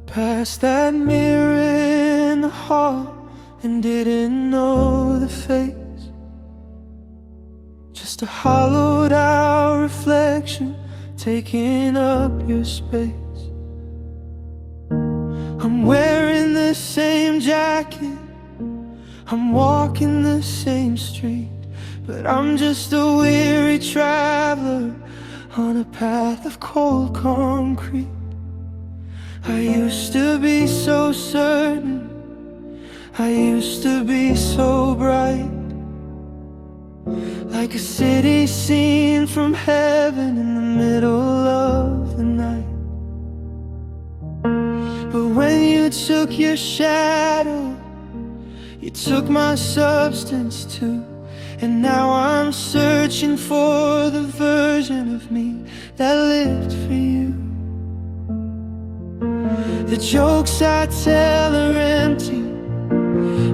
Past that mirror in the hall and didn't know the face, just a hollowed out reflection taking up your space. I'm wearing the same jacket, I'm walking the same street, but I'm just a weary traveler on a path of cold concrete. I used to be so certain, I used to be so bright, like a city scene from heaven in the middle of the night. But when you took your shadow, you took my substance too. And now I'm searching for the version of me that lived for you. The jokes I tell are empty,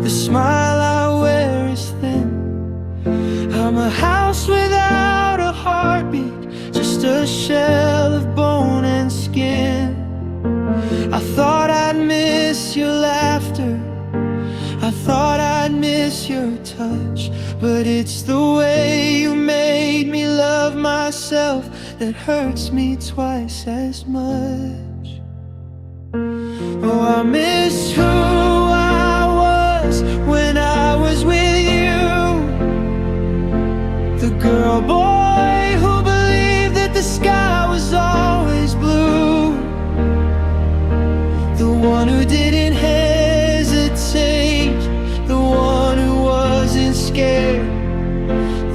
the smile I wear is thin. I'm a house without a heartbeat, just a shell of bone and skin. I thought I'd miss your laughter, I thought I'd miss your touch, but it's the way you made me love myself that hurts me twice as much. Oh, I miss who I was when I was with you, the girl boy who believed that the sky was always blue, the one who didn't hesitate, the one who wasn't scared,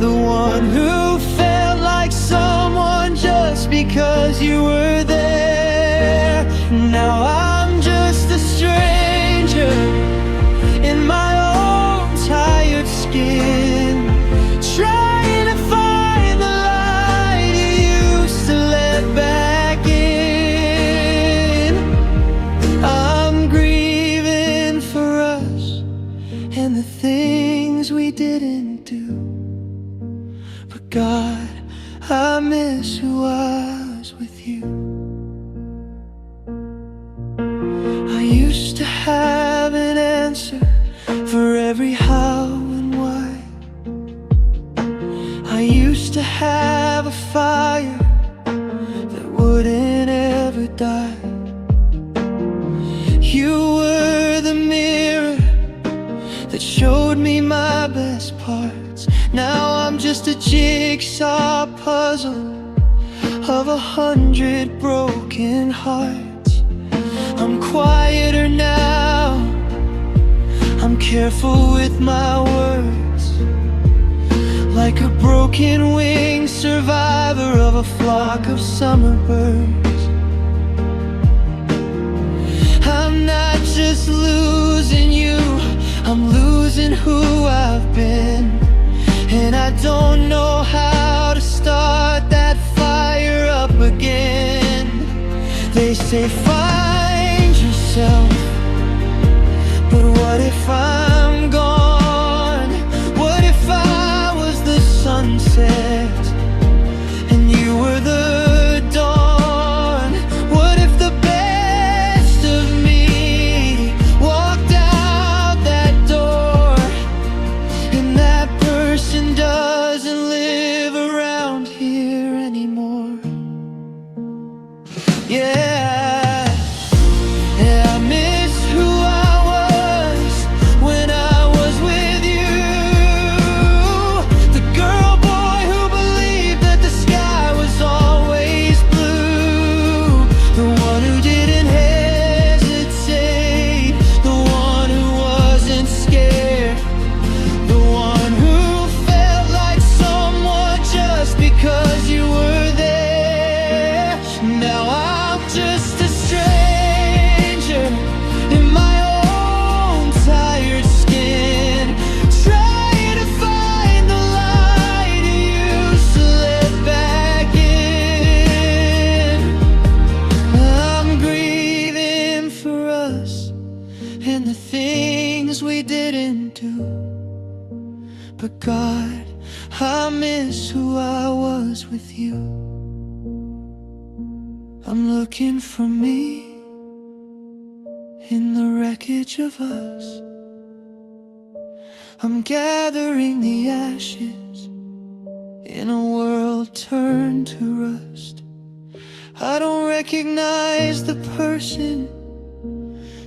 the one who felt like someone just because you were there. Now I'm just a stranger in my own tired skin, trying to find the light you used to let back in. I'm grieving for us and the things we didn't do, but God, I miss who I was with you. I used to have an answer for every how and why. I used to have a fire that wouldn't ever die. You were the mirror that showed me my best parts. Now I'm just a jigsaw puzzle of 100 broken hearts. I'm quieter now, I'm careful with my words, like a broken winged survivor of a flock of summer birds. I'm not just losing you, I'm losing who I've been. And I don't know how to start that fire up again. They say find yourself, but what if I'm gone? What if I was the sunset and you were the dawn? What if the best of me walked out that door and that person doesn't live around here anymore? Yeah, I miss who I was when I was with you, the girl boy who believed that the sky was always blue, the one who didn't hesitate, the one who wasn't scared, the one who felt like someone just because you were there. Now I'm just a stranger in my own tired skin, trying to find the light you used to let back in. I'm grieving for us and the things we didn't do, but God, I miss who I was with you. I'm looking for me, in the wreckage of us. I'm gathering the ashes in a world turned to rust. I don't recognize the person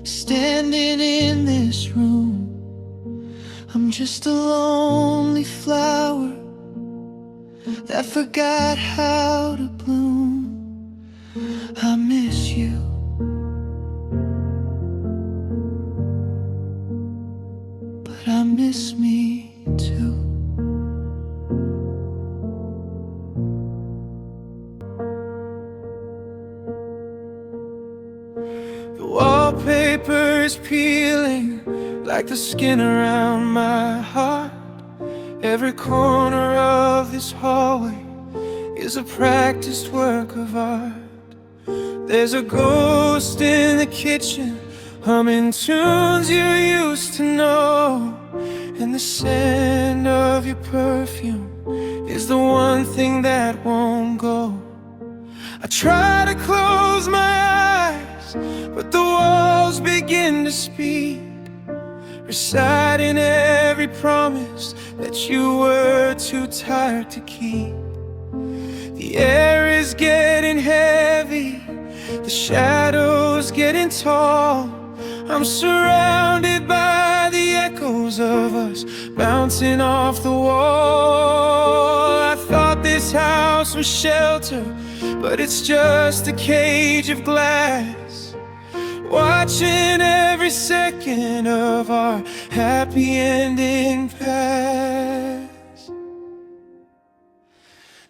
standing in this room. I'm just a lonely flower that forgot how to bloom. I miss you, but I miss me too. The wallpaper is peeling like the skin around my heart. Every corner of this hallway is a practiced work of art. There's a ghost in the kitchen, humming tunes you used to know. And the scent of your perfume is the one thing that won't go. I try to close my eyes, but the walls begin to speak, reciting every promise that you were too tired to keep. The air is getting heavy, the shadows getting tall. I'm surrounded by the echoes of us bouncing off the wall. I thought this house was shelter, but it's just a cage of glass, watching every second of our happy ending pass.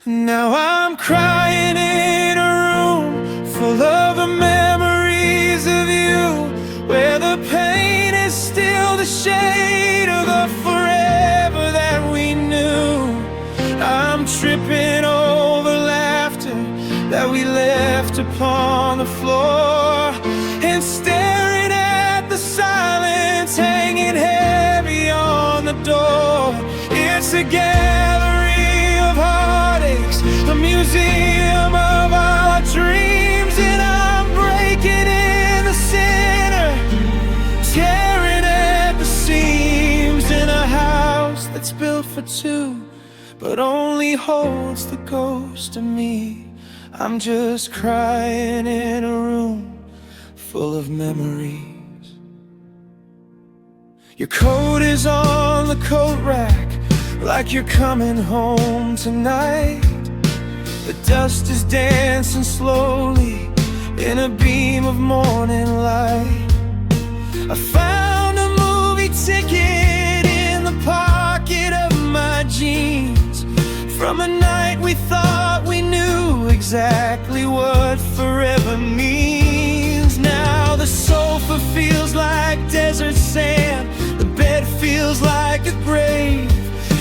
Now I'm crying in a room full of the memories of you, where the pain is still the shade of the forever that we knew. I'm tripping over laughter that we left upon the floor, and staring at the silence hanging heavy on the door. It's a gallery of heartaches, a museum of our dreams, and I'm breaking in the center, tearing at the seams in a house that's built for two, but only holds the ghost of me. I'm just crying in a room full of memories. Your coat is on the coat rack, like you're coming home tonight. The dust is dancing slowly in a beam of morning light. I found a movie ticket in the pocket of my jeans, from a night we thought we knew exactly what forever means. Now the sofa feels like desert sand, the bed feels like a grave,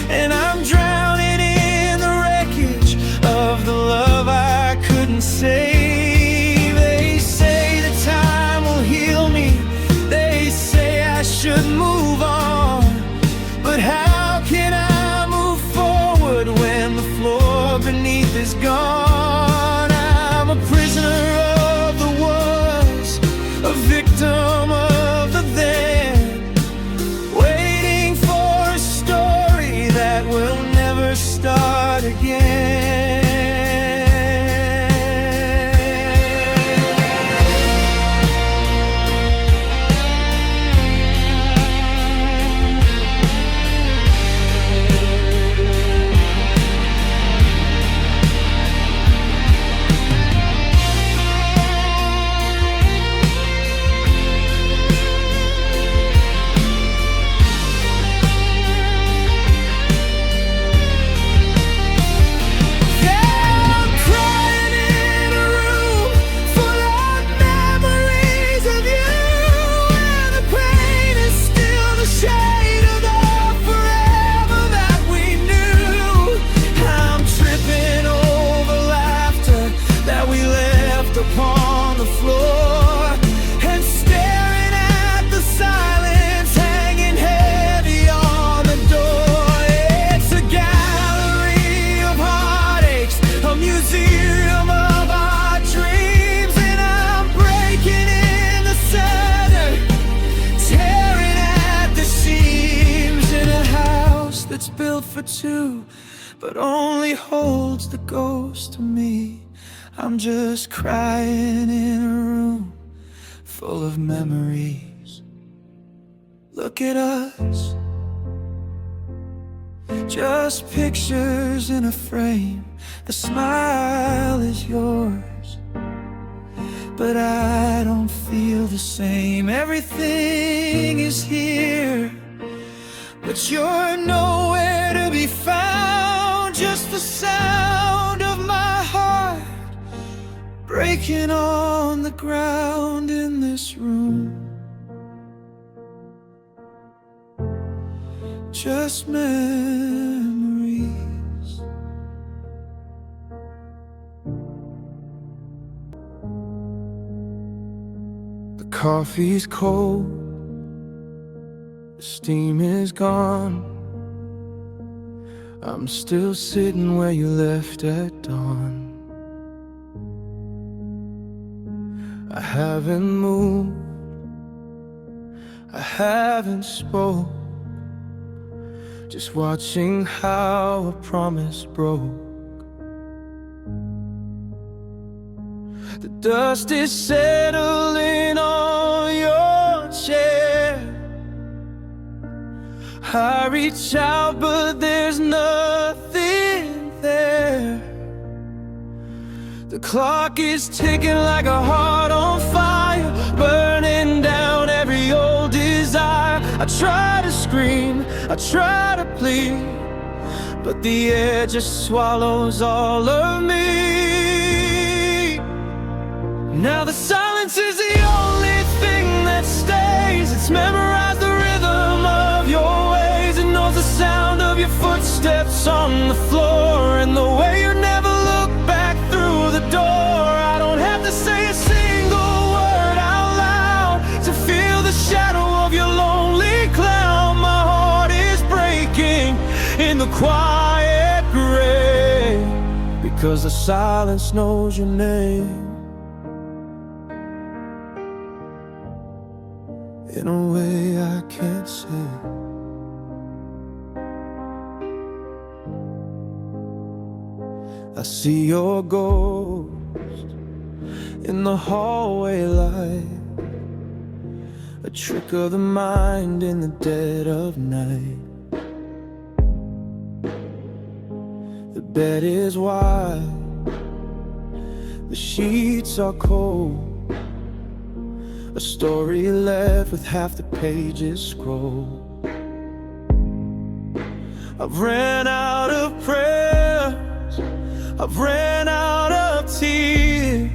and I'm drowning in the wreckage of the love I couldn't save. They say that time will heal me, they say I should move on, but how can I move when the floor beneath is gone? I'm a prisoner of for two, but only holds the ghost of me. I'm just crying in a room full of memories. Look at us, just pictures in a frame. The smile is yours, but I don't feel the same. Everything is here, but you're nowhere to be found. Just the sound of my heart breaking on the ground in this room. Just memories. The coffee's cold, the steam is gone. I'm still sitting where you left at dawn. I haven't moved, I haven't spoke, just watching how a promise broke. The dust is settling on your chair. I reach out, but there's nothing there. The clock is ticking like a heart on fire, burning down every old desire. I try to scream, I try to plead, but the air just swallows all of me. Now the silence is the only thing that stays. It's memorized the rhythm of your ways. It knows the sound of your footsteps on the floor, and the way you never look back through the door. I don't have to say a single word out loud to feel the shadow of your lonely cloud. My heart is breaking in the quiet gray, because the silence knows your name in a way I can't say. I see your ghost in the hallway light, a trick of the mind in the dead of night. The bed is wide, the sheets are cold, a story left with half the pages scrolled. I've ran out of prayers, I've ran out of tears.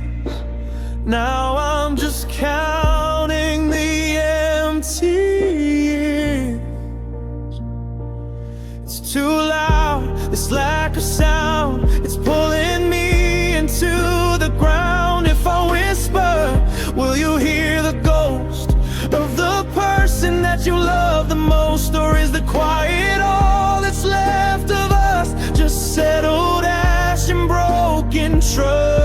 Now I'm just counting the empty years. It's too loud, this lack of sound, it's pulling me into the ground. If I whisper, will you hear the ghost of the person that you love the most? Or is the quiet all that's left of us, just settled ash and broken trust?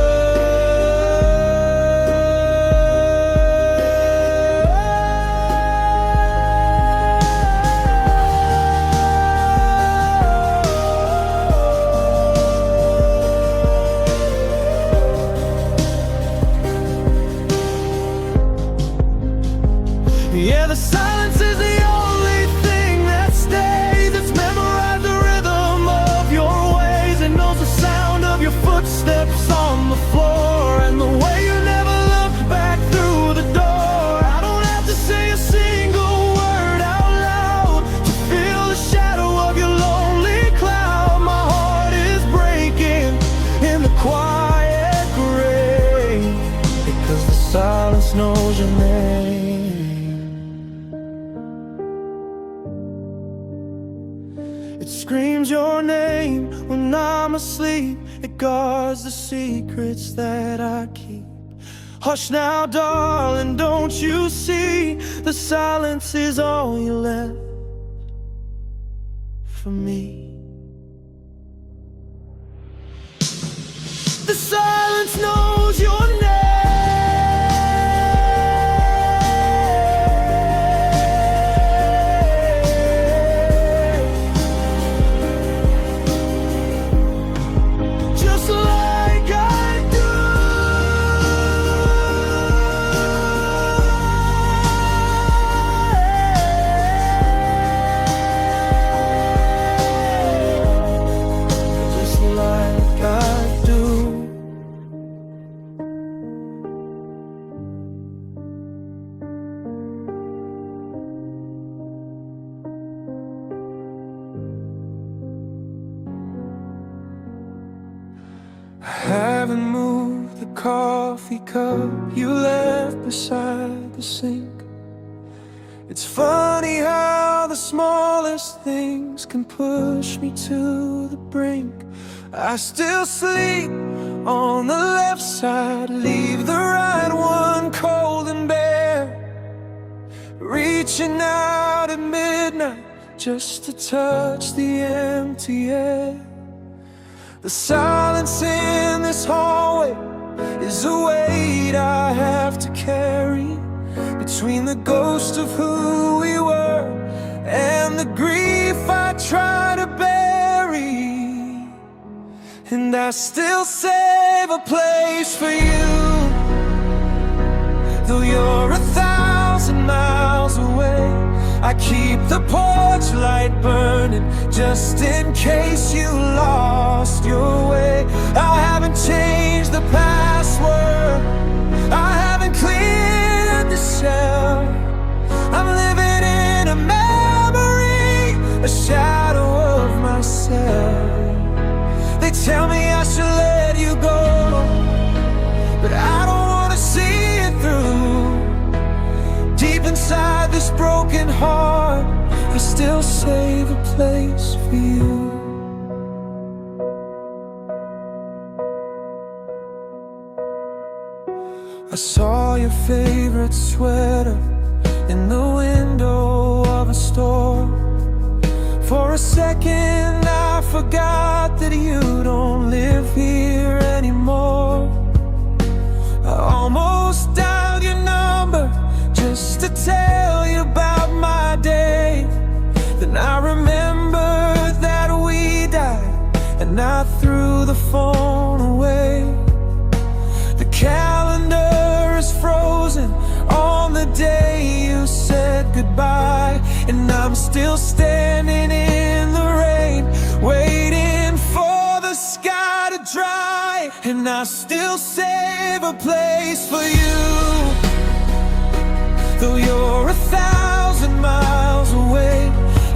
Yeah, the silence is the only thing that stays. It's memorized the rhythm of your ways. It knows the sound of your footsteps on the floor, and the way you never look back through the door. I don't have to say a single word out loud to feel the shadow of your lonely cloud. My heart is breaking in the quiet grave, because the silence knows your name. It screams your name when I'm asleep. It guards the secrets that I keep. Hush now, darling, don't you see? The silence is all you left for me. The silence knows your name. coffee cup you left beside the sink. It's funny how the smallest things can push me to the brink. I still sleep on the left side, leave the right one cold and bare, reaching out at midnight just to touch the empty air. The silence in this hallway is a weight I have to carry, between the ghost of who we were and the grief I try to bury. And I still save a place for you, though you're 1,000 miles away. I keep the porch light burning just in case you lost your way. I haven't changed the password, I haven't cleared the shell. I'm living in a memory, a shadow of myself. They tell me I should let you go, but I don't wanna see it through. Deep inside this broken heart, I still save a place for you. I saw your favorite sweater in the window of a store. For a second I forgot that you don't live here anymore. I almost dialed your number just to tell you about my day. Then I remembered that we died, and I threw the phone away. The calendar is frozen on the day you said goodbye, and I'm still standing in the rain, waiting for the sky to dry. And I still save a place for you, though you're 1,000 miles away.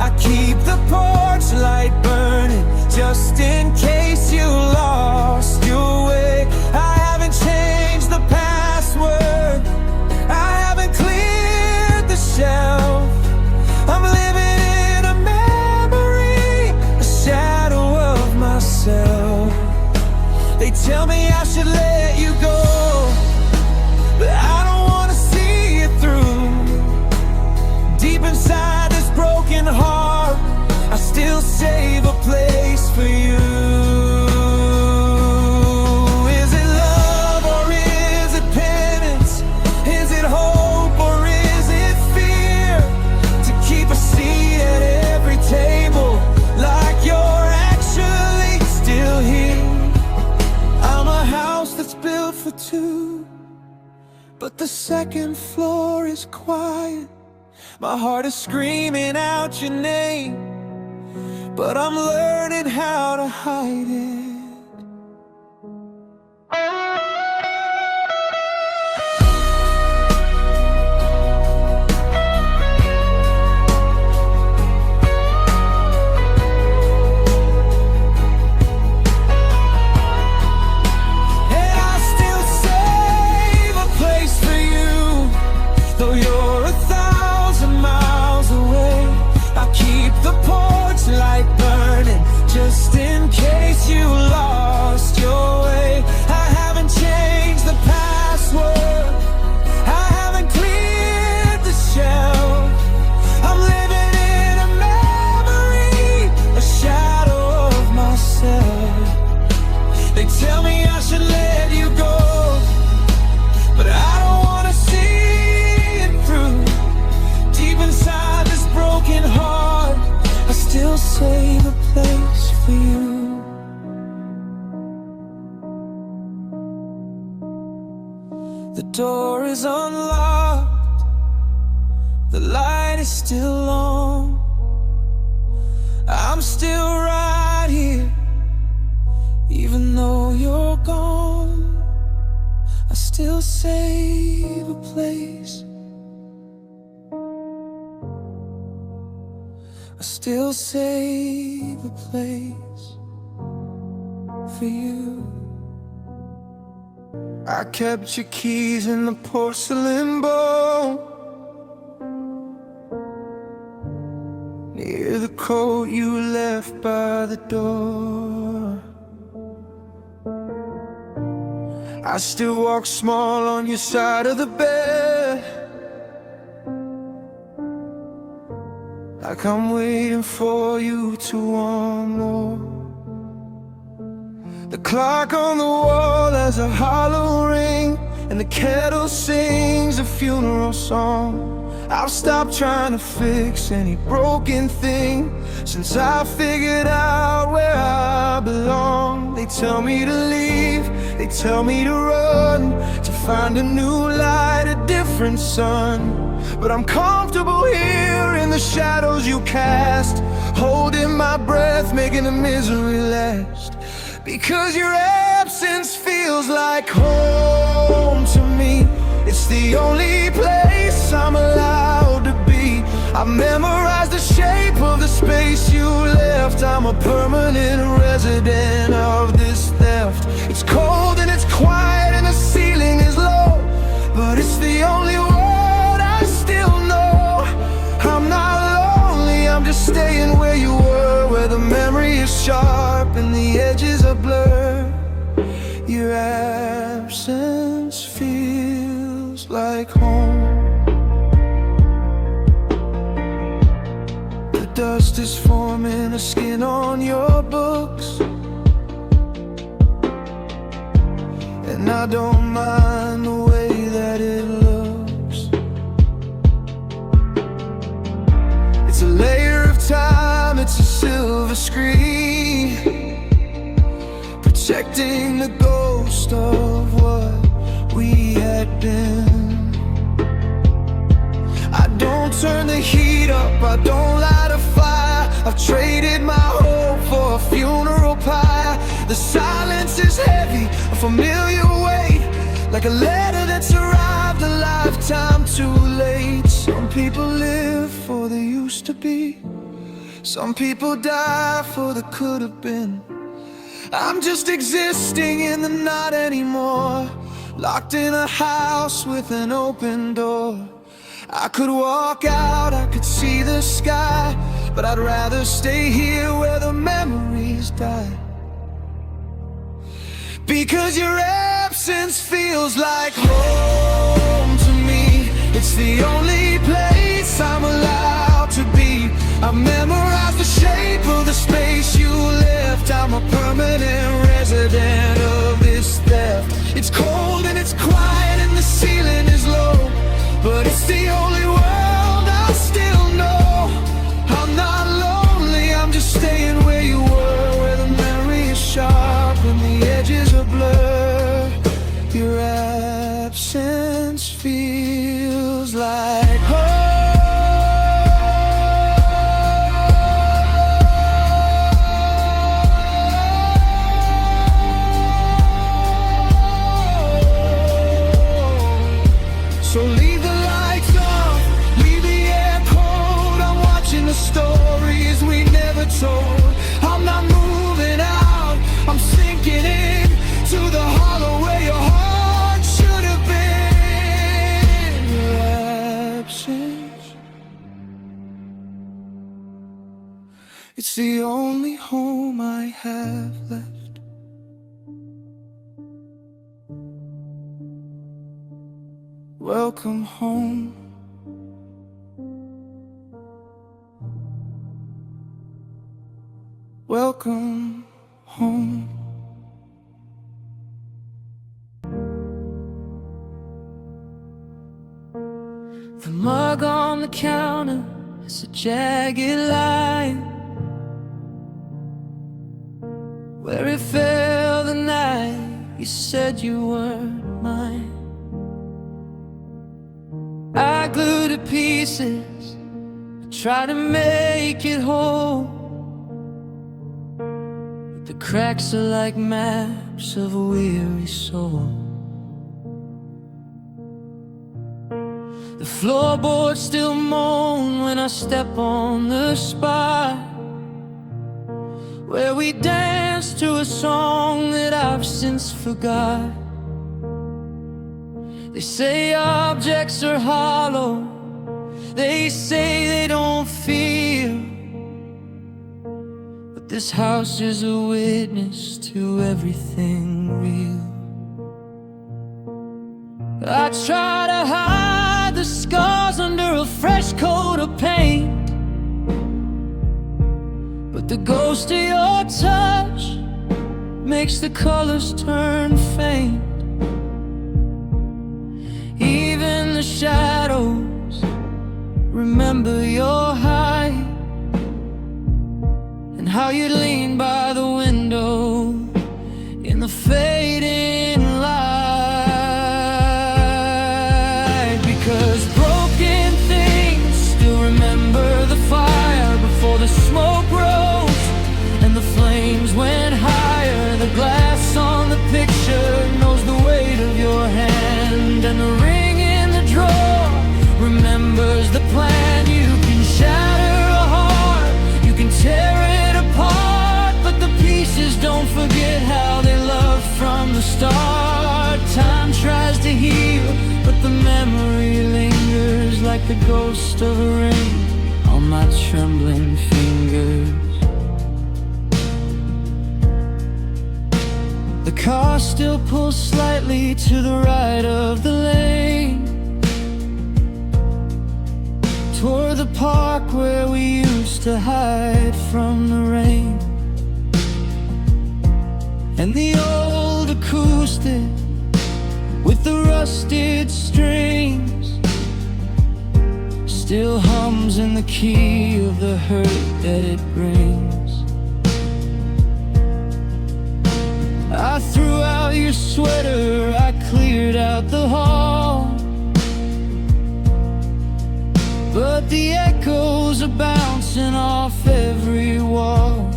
I keep the porch light burning just in case you lost your way. I haven't changed the password, I haven't cleared the shelf. I'm living in a memory, a shadow of myself. They tell me I should let you go, but I don't wanna see it through. Deep inside this broken heart, I still save a place for you. Is it love or is it penance? Is it hope or is it fear? To keep a seat at every table like you're actually still here. I'm a house that's built for two, but the second floor is quiet. My heart is screaming out your name, but I'm learning how to hide it. And I still save a place for you, though you're 1,000 miles away. I keep the porch light burning just in case you lost your way. I haven't changed the password, I haven't cleared the shell. I'm living in a memory, a shadow of myself. They tell me I should let you go, but I don't wanna see it through. Deep inside this broken heart, I still save a place for you. The door is unlocked, the light is still on. I'm still right here, even though you're gone. I still save a place, I still save a place for you. I kept your keys in the porcelain bowl near the coat you left by the door. I still walk small on your side of the bed, like I'm waiting for you to want more. The clock on the wall has a hollow ring, and the kettle sings a funeral song. I've stopped trying to fix any broken thing since I figured out where I belong. They tell me to leave, they tell me to run, to find a new light, a different sun. But I'm comfortable here in the shadows you cast, holding my breath, making the misery last. Because your absence feels like home to me. It's the only place I'm allowed to be. I've memorized the shape of the space you left. I'm a permanent resident of this theft. It's cold and it's quiet and the ceiling is low, but it's the only word I still know. I'm not lonely, I'm just staying where you were, where the memory is sharp and the edges are blurred. Your absence feels like home. The dust is forming a skin on your books, and I don't mind the way that it looks. It's a layer of time, it's a silver screen, protecting the ghost of what we had been. I don't turn the heat up, I don't light a fire. I've traded my hope for a funeral pie. The silence is heavy, a familiar weight, like a letter that's arrived a lifetime too late. Some people live for the used to be, some people die for the could have been. I'm just existing in the not anymore, locked in a house with an open door. I could walk out, I could see the sky, but I'd rather stay here where the memories die. Because your absence feels like home to me. It's the only place I'm allowed to be. I've memorized the shape of the space you left. I'm a permanent resident of this theft. It's cold and it's quiet and the ceiling is low, but it's the only world I still know. I'm not lonely, I'm just staying where you were, where the memory is sharp and the edges are blurred. Your absence feels like home. So leave the lights on, leave the air cold. I'm watching the stories we never told. I'm not moving out, I'm sinking in to the hollow where your heart should have been. Your absence, it's the only home I have left. Welcome home. Welcome home. The mug on the counter is a jagged line where it fell the night you said you weren't mine. I glued to pieces, try to make it whole, but the cracks are like maps of a weary soul. The floorboards still moan when I step on the spot where we danced to a song that I've since forgot. They say objects are hollow, they say they don't feel, but this house is a witness to everything real. I try to hide the scars under a fresh coat of paint, but the ghost of your touch makes the colors turn faint. Even the shadows remember your height, and how you lean by the window in the fading light. Because broken things still remember the fire before the smoke rose and the flames went higher. The glass on the picture knows the weight of your hand, and the ring in the drawer remembers the plan. You can shatter a heart, you can tear it apart, but the pieces don't forget how they loved from the start. Time tries to heal, but the memory lingers like the ghost of a ring on my trembling fingers. The car still pulls slightly to the right of the lane, toward the park where we used to hide from the rain. And the old acoustic with the rusted strings still hums in the key of the hurt that it brings. I threw out your sweater, I cleared out the hall, but the echoes are bouncing off every wall.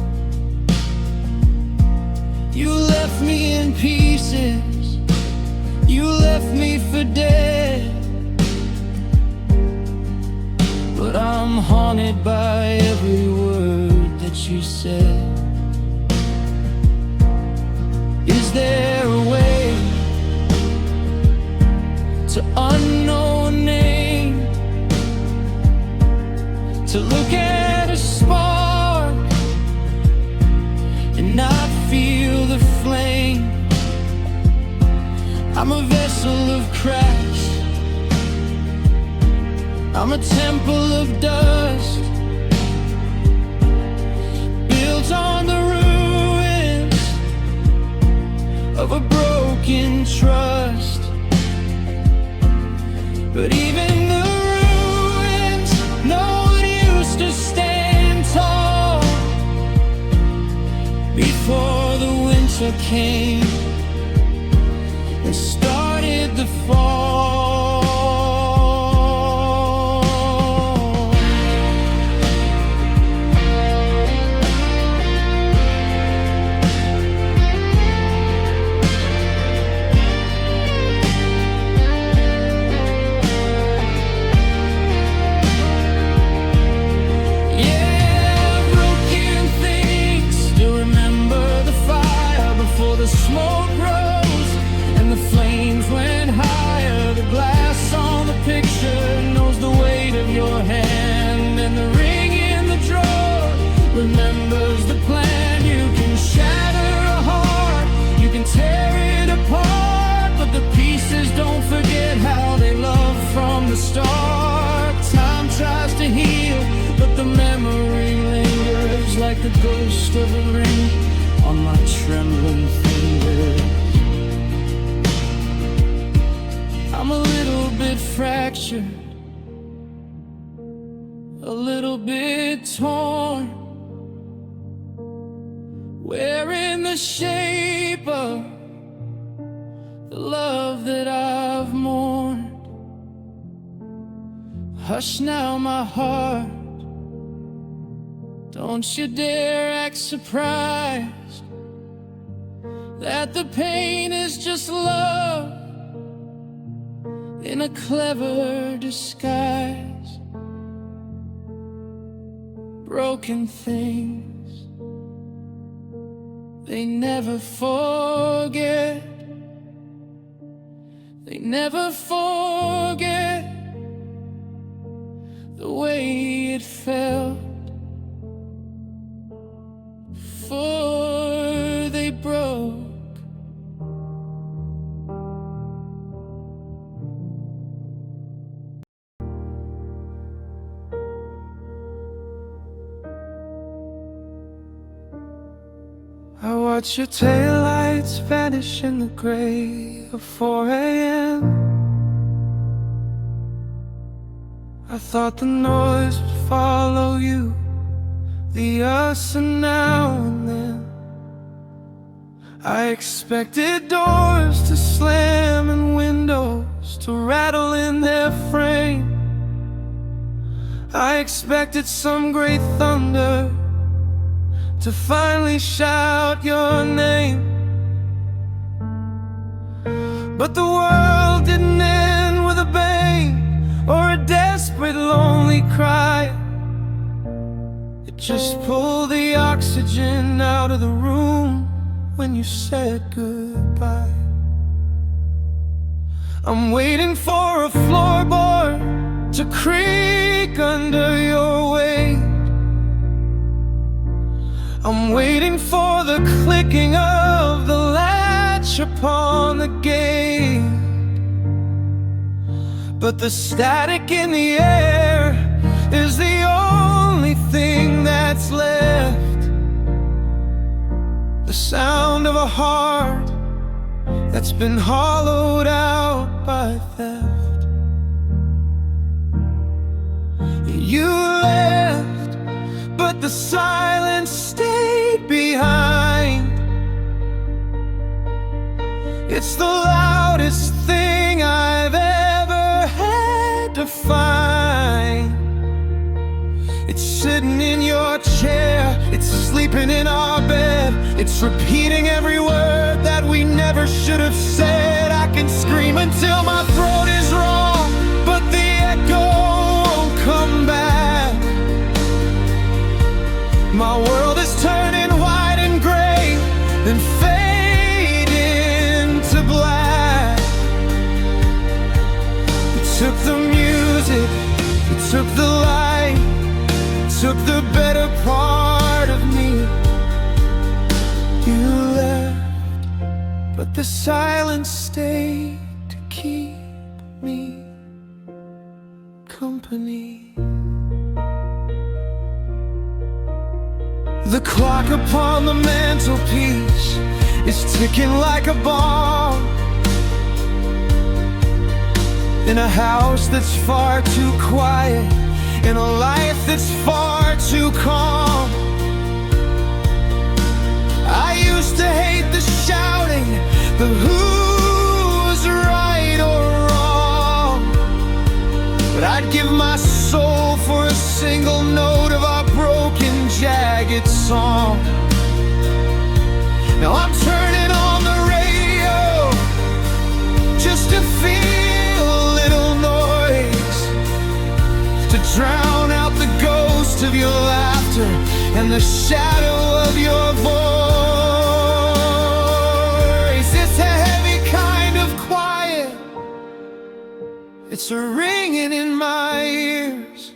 You left me in pieces, you left me for dead, but I'm haunted by every word that you said. Is there a way to unknow a name, to look at a spark and not feel the flame? I'm a vessel of cracks, I'm a temple of dust, built on the ruins of a broken trust. But even the ruins know it used to stand tall before the winter came and started the fall. Smoke rose and the flames went higher. The glass on the picture knows the weight of your hand, and the ring in the drawer remembers the plan. You can shatter a heart, you can tear it apart, but the pieces don't forget how they loved from the start. Time tries to heal, but the memory lingers like the ghost of a ring on my trembling fingers. I'm a little bit fractured, a little bit torn, wearing the shape of the love that I've mourned. Hush now, my heart, don't you dare act surprised that the pain is just love in a clever disguise. Broken things, they never forget. They never forget the way it felt before they broke. I watch your taillights vanish in the gray of 4 a.m. I thought the noise would follow you, the us and now and then. I expected doors to slam and windows to rattle in their frame. I expected some great thunder to finally shout your name. But the world didn't end with a bang or a desperate lonely cry. It just pulled the oxygen out of the room when you said goodbye. I'm waiting for a floorboard to creak under your weight. I'm waiting for the clicking of the latch upon the gate. But the static in the air is the only thing that's left. The sound of a heart that's been hollowed out by theft. You left, but the silence stayed behind. It's the loudest thing I've ever had to find. It's sitting in your chair, it's sleeping in our bed, it's repeating every word that we never should have said. I can scream until my throat is raw, but the echo won't come back. My world is turning white and gray, then fade into black. You took the music, you took the light, you took the better part of me. You left, but the silence stayed to keep me company. The clock upon the mantelpiece is ticking like a bomb in a house that's far too quiet, in a life that's far too calm. I used to hate the shouting, the who's right or wrong, but I'd give my soul for a single note of our broken, jagged song. Now I'm turning on the radio just to feel a little noise, to drown out the ghost of your laughter and the shadow of your voice. It's a heavy kind of quiet, it's a ringing in my ears.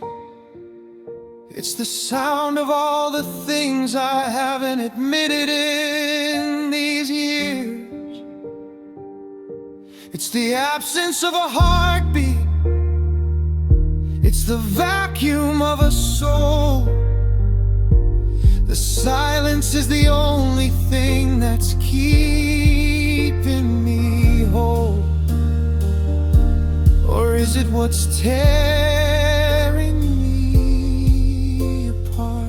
It's the sound of all the things I haven't admitted in these years. It's the absence of a heartbeat, it's the vacuum of a soul. The silence is the only thing that's keeping me whole. Or is it what's tearing me apart?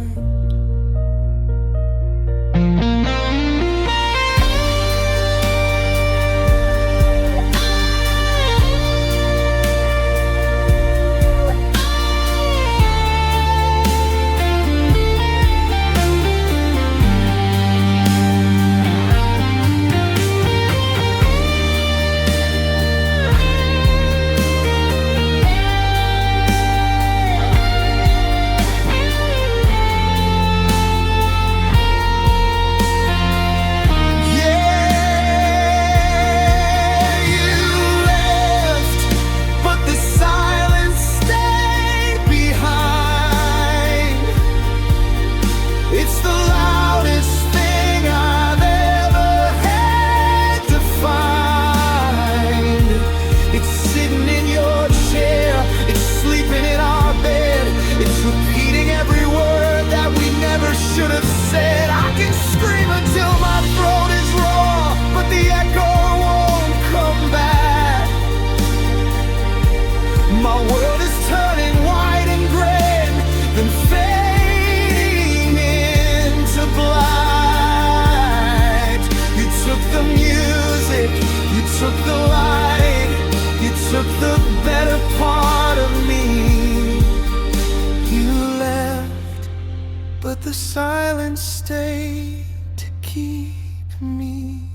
the silence stayed to keep me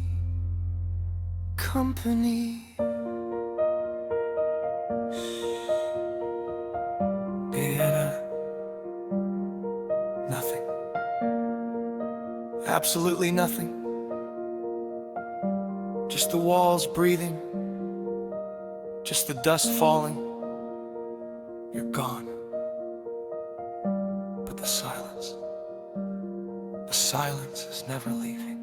company. Nothing. Absolutely nothing. Just the walls breathing. Just the dust falling. You're gone. But the silence is never leaving.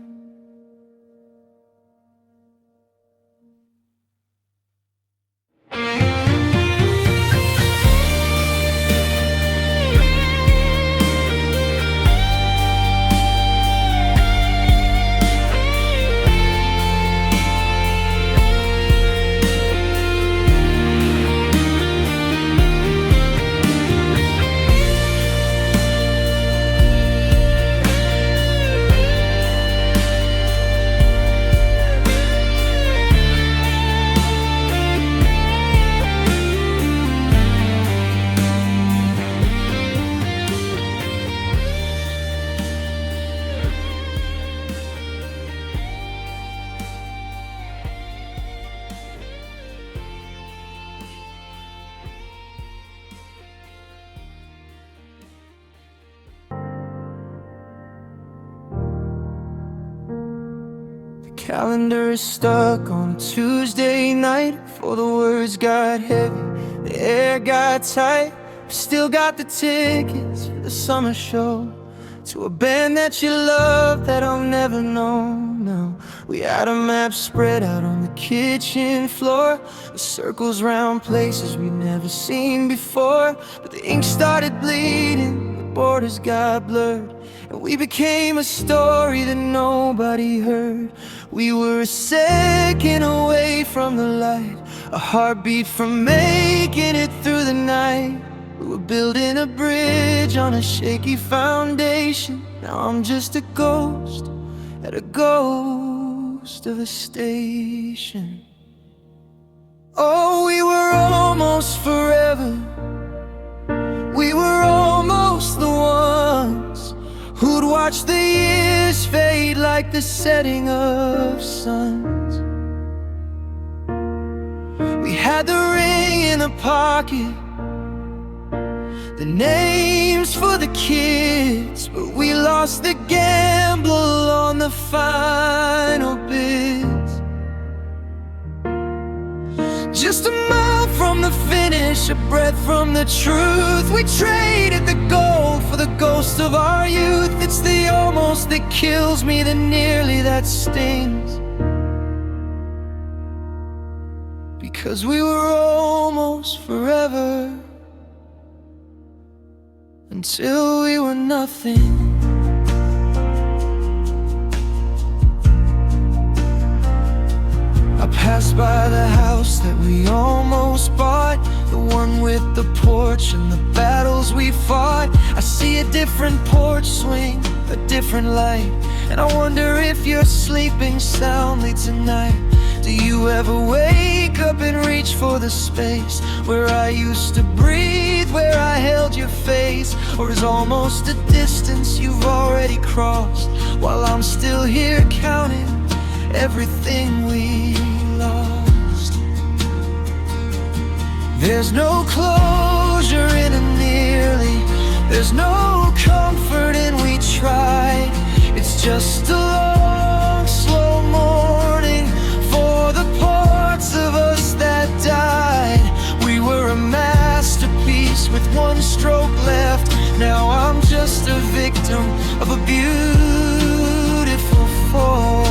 Calendar is stuck on a Tuesday night. Before the words got heavy, the air got tight. We still got the tickets for the summer show, to a band that you love that I'll never know. No, we had a map spread out on the kitchen floor, with circles round places we'd never seen before. But the ink started bleeding, the borders got blurred, and we became a story that nobody heard. We were a second away from the light, a heartbeat from making it through the night. We were building a bridge on a shaky foundation. Now I'm just a ghost at a ghost of a station. Oh, we were almost forever. We were almost the ones who'd watch the years fade like the setting of suns. We had the ring in the pocket, the names for the kids, but we lost the gamble on the final bits. Just a mile from the finish, a breath from the truth. We traded the gold for the ghost of our youth. It's the almost that kills me, the nearly that stings, because we were almost forever, until we were nothing. I passed by the house that we almost bought, the one with the porch and the battles we fought. I see a different porch swing, a different light, and I wonder if you're sleeping soundly tonight. Do you ever wake up and reach for the space where I used to breathe, where I held your face? Or is almost a distance you've already crossed, while I'm still here counting everything we lost? There's no closure in a nearly, there's no comfort in we tried. It's just a long, slow mourning for the parts of us that died. We were a masterpiece with one stroke left. Now I'm just a victim of a beautiful fall.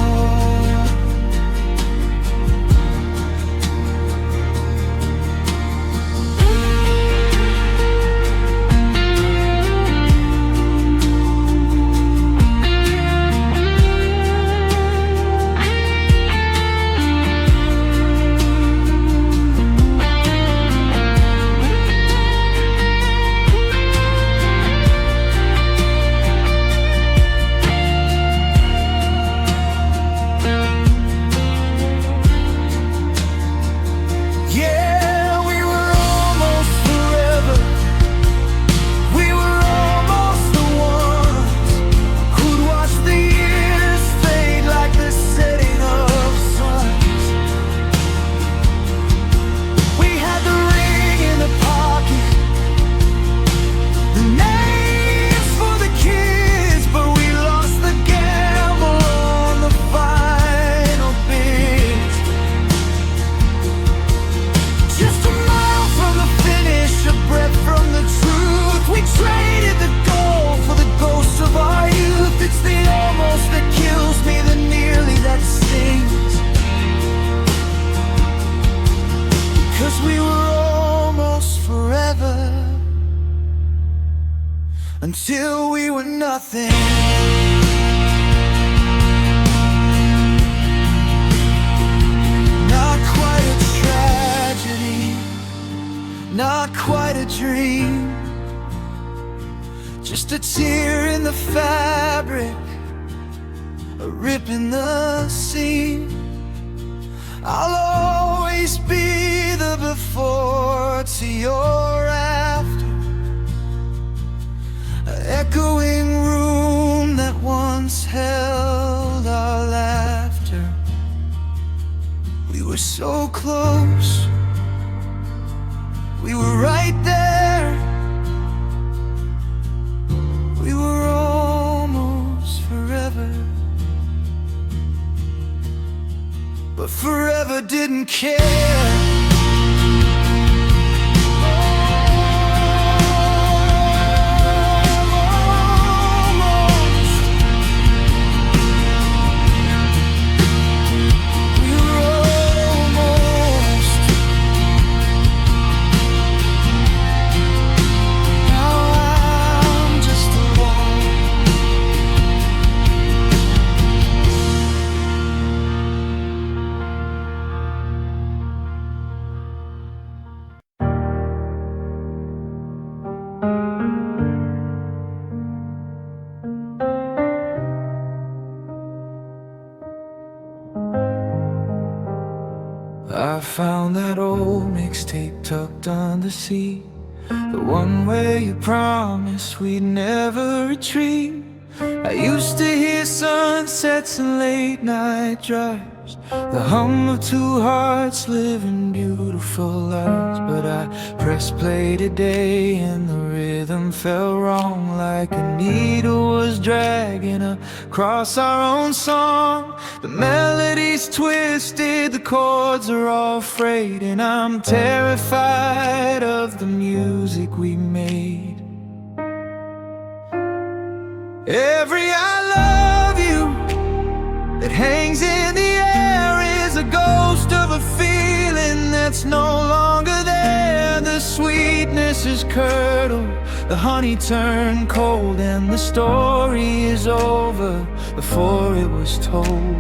until we were nothing. Not quite a tragedy, not quite a dream, just a tear in the fabric, a rip in the seam. I'll always be the before to your after, an echoing room that once held our laughter. We were so close, we were right there, we were almost forever. But forever didn't care. I found that old mixtape tucked under seat, the one where you promised we'd never retreat. I used to hear sunsets and late night drives, the hum of two hearts living beautiful lives. But I pressed play today and the rhythm felt wrong, like a needle was dragging across our own song. The melody's twisted, the chords are all frayed, and I'm terrified of the music we made. Every I love you that hangs in the air is a ghost of a feeling that's no longer there. The sweetness is curdled, the honey turned cold, and the story is over before it was told.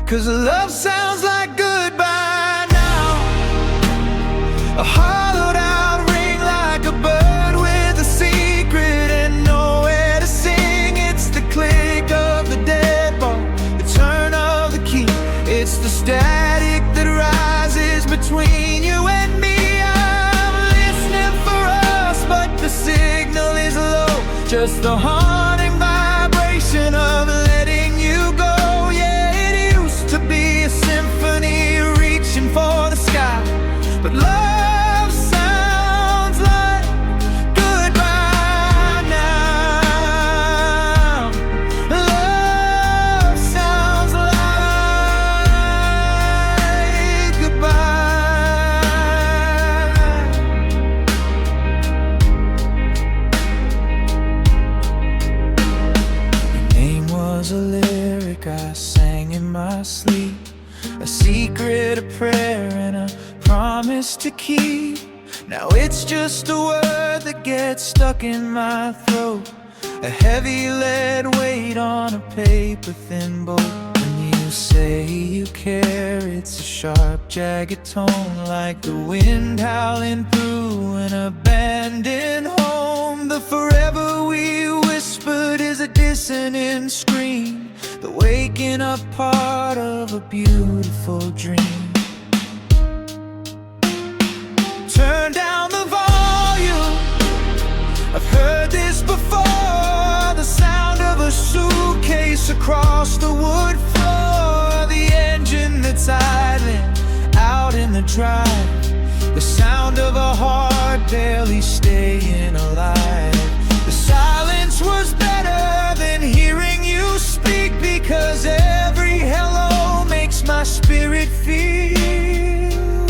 'Cause love sounds like goodbye now, a hollowed out ring like a bird with a secret and nowhere to sing. It's the click of the deadbolt, the turn of the key. It's the static that rises between you and me. I'm listening for us, but the signal is low, just the haunting vibration of letting you go. Yeah, it used to be a symphony reaching for the sky, but love sounds like goodbye now. Love sounds like goodbye. Your name was a lyric I sang in my sleep, a secret, a prayer, and a promise to keep. Now it's just a word that gets stuck in my throat, a heavy lead weight on a paper-thin boat. When you say you care, it's a sharp, jagged tone, like the wind howling through an abandoned home. The forever we whispered is a dissonant scream, the waking up part of a beautiful dream. Turn down the volume, I've heard this before, the sound of a suitcase across the wood floor, the engine that's idling out in the drive, the sound of a heart barely staying alive. The silence was better than hearing you speak, because every hello makes my spirit feel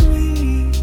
weak.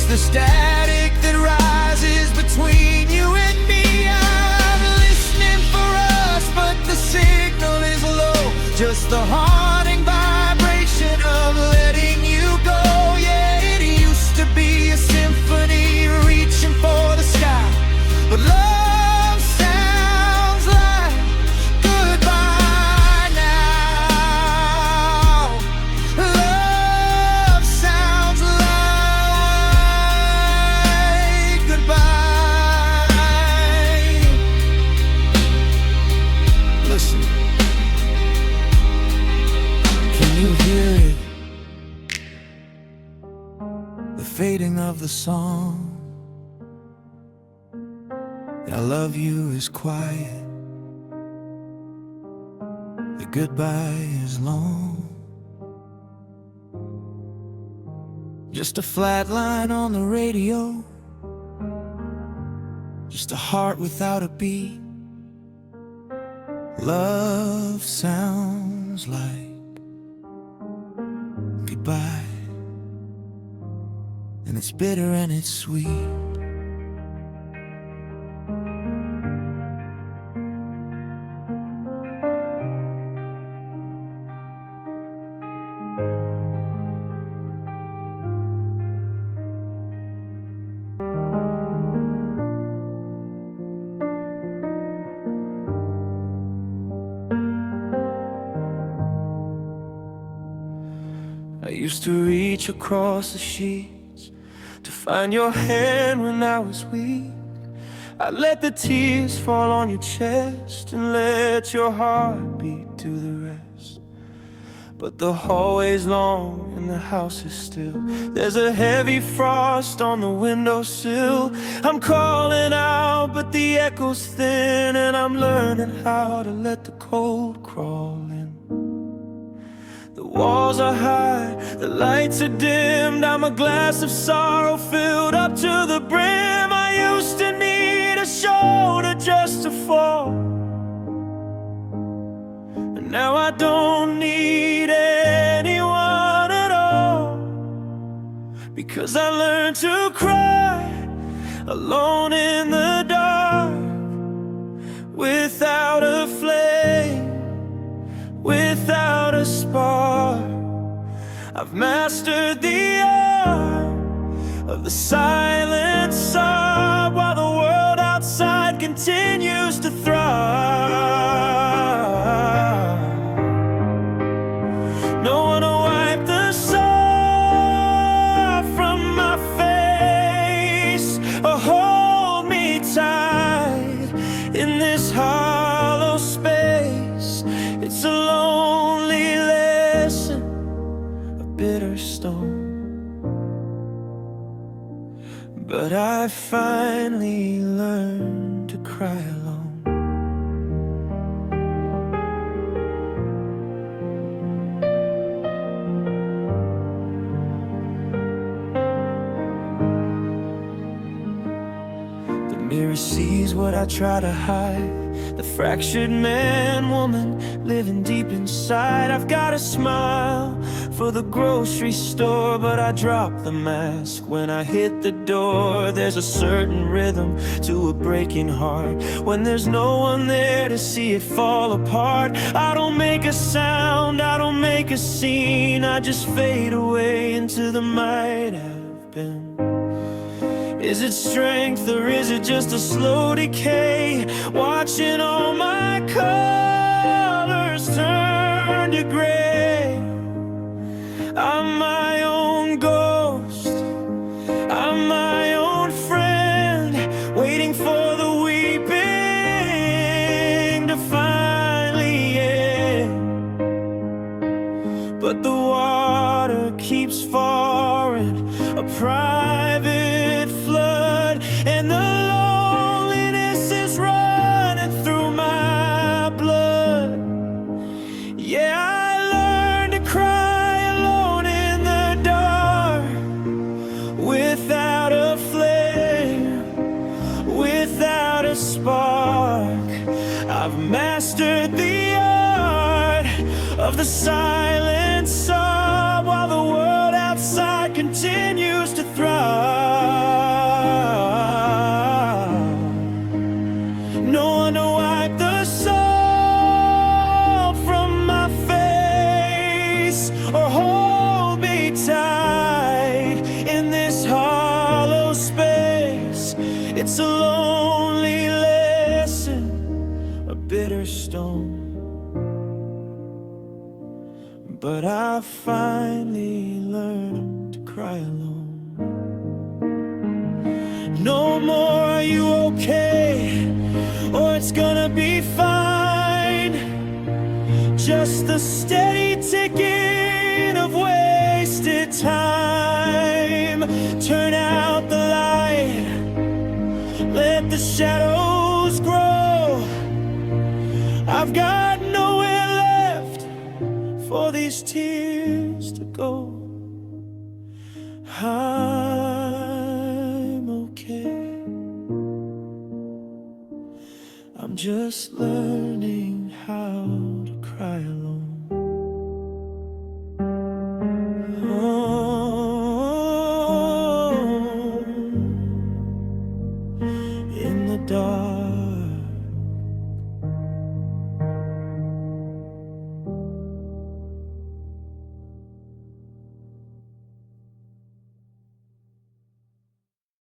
the static that rises between you and me. I'm listening for us, but the signal is low. Just the haunting vibration of letting you go. Yeah, it used to be a symphony reaching for the sky, but love sounds like goodbye now. Love sounds like goodbye. Listen, can you hear it? The fading of the song. I love you is quiet, the goodbye is long. Just a flat line on the radio, just a heart without a beat. Love sounds like goodbye, and it's bitter and it's sweet. I used to reach across the sheets to find your hand when I was weak. I let the tears fall on your chest and let your heart beat to the rest. But the hallway's long and the house is still. There's a heavy frost on the windowsill. I'm calling out, but the echo's thin, and I'm learning how to let the cold crawl in. The walls are high, the lights are dimmed. I'm a glass of sorrow filled up to the brim. I used to need a shoulder just to fall, and now I don't need anyone at all, because I learned to cry alone in the dark, without a flame, without a spark. I've mastered the art of the silent sob, while the world outside continues to thrive. No one to wipe the sob from my face, or hold me tight in this hollow space. It's a lonely lesson, a bitter stone, but I finally learned to cry alone. The mirror sees what I try to hide, the fractured man, woman living deep inside. I've got a smile for the grocery store, but I drop the mask when I hit the door. There's a certain rhythm to a breaking heart when there's no one there to see it fall apart. I don't make a sound, I don't make a scene, I just fade away into the might have been. Is it strength or is it just a slow decay? Watching all my colors turn to gray. I'm my own ghost, I'm my own friend, waiting for the weeping to finally end. But the water keeps falling, a private flood, and the loneliness is running through my blood. Yeah, I learned to cry alone in the dark, without a flame, without a spark. I've mastered the art of the silent sob, while the world outside can continues to thrive. No one to wipe the salt from my face or hold me tight in this hollow space. It's a lonely lesson, a bitter stone, but I finally learned to cry alone. No more "Are you okay?" or "It's gonna be fine." Just the steady ticking of wasted time. Turn out the light, let the shadows grow. I've got nowhere left for these tears to go. I'm okay. I'm just learning